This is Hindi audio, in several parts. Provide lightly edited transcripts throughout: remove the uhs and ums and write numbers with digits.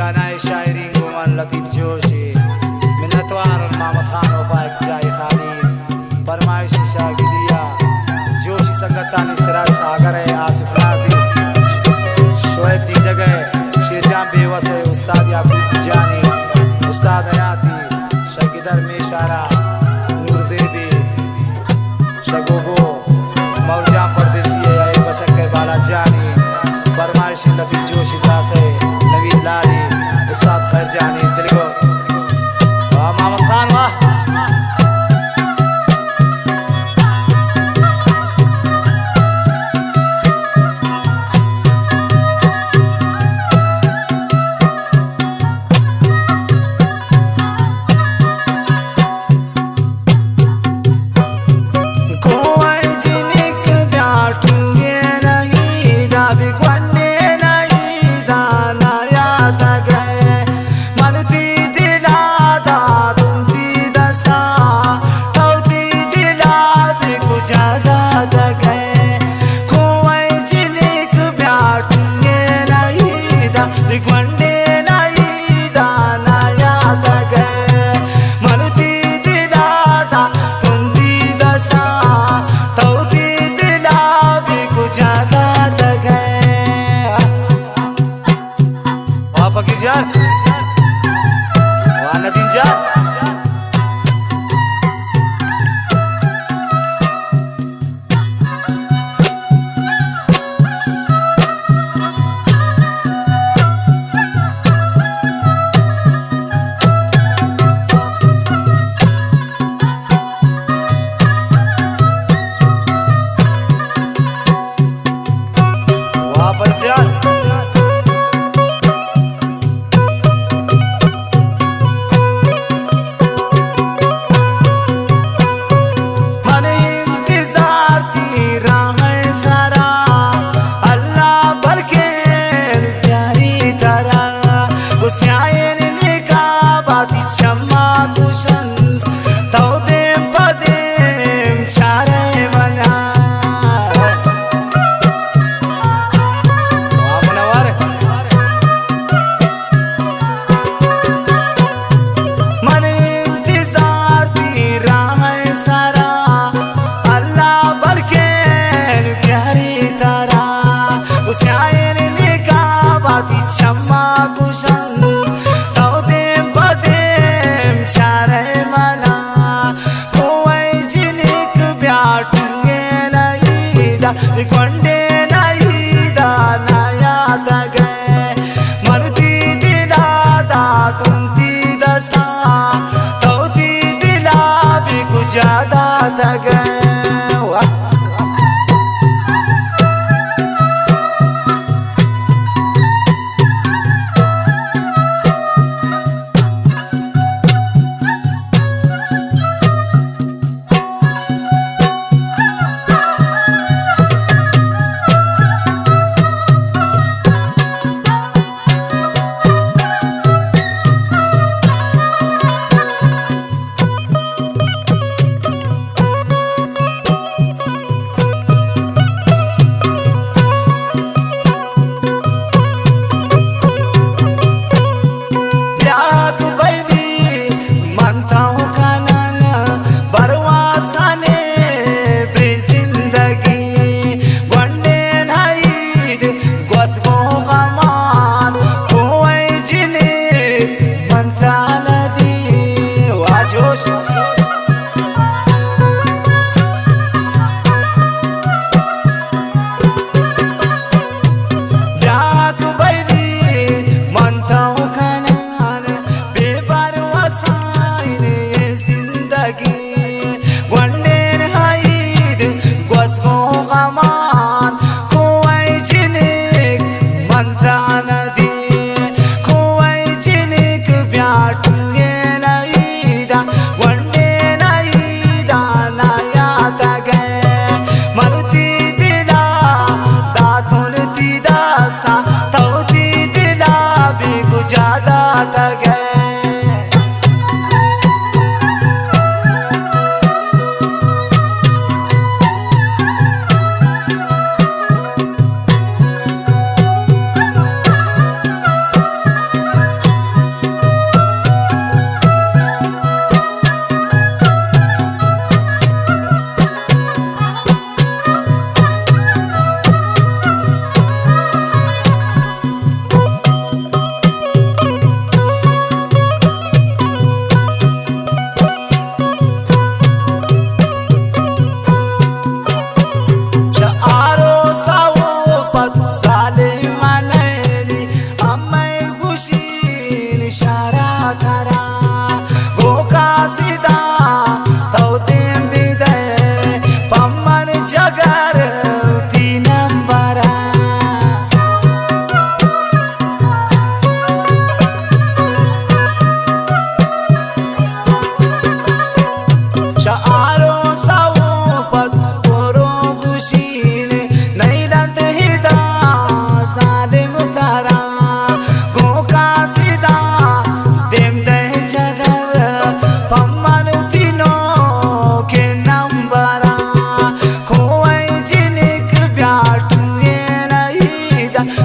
गाना शायरी गुमान लतीफ जोशी मिन्नतवार मोहम्मद खान वफाक जाई खाली फरमाइश शागिदिया जोशी संगतानी सिराज सागर है आसिफ नाज़िर शोएब दीदगे शेरजान बेवसे उस्ताद याकूब जानी उस्ताद हयाती शगिदर मेशारा नूर देवी शगोगो मौरजान परदेसी है या बचक बाला जानी फरमाइश लतीफ जोशी दासे नवीद लाली उस्ताद खैर जानी दिलगो मोहम्मद खान वाह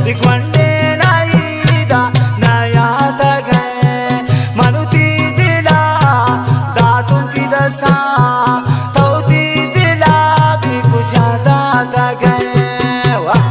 बिगवंडे नाईदा नया तगए मनुती दिला दातुन ती दस्ता तौती दिला भी कुछ दादा गए वाह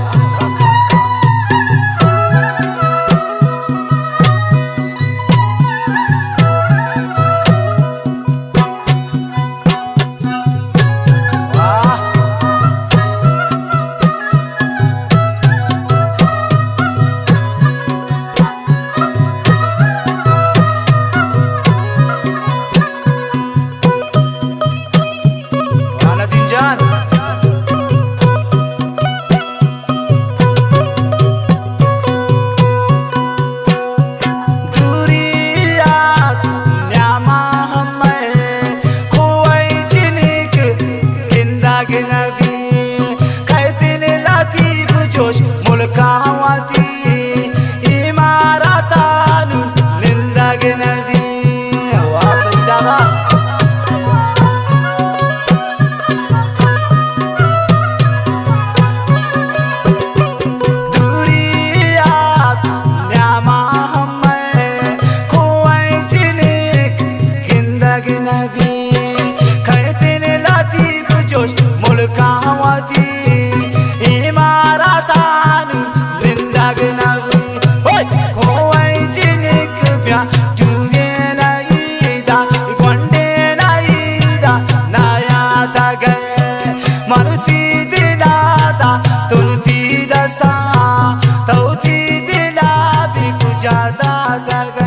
जोश मुल्कावाती इमारतानु निंदग नबी वासैदा दूरियात न्यामा हमें कोई जिनिक किंदग नबी कहते लातीफ जोश मुल्कावाती मरुती दिलादा तुलती दस्ता तौती दिला भी कुछ दादा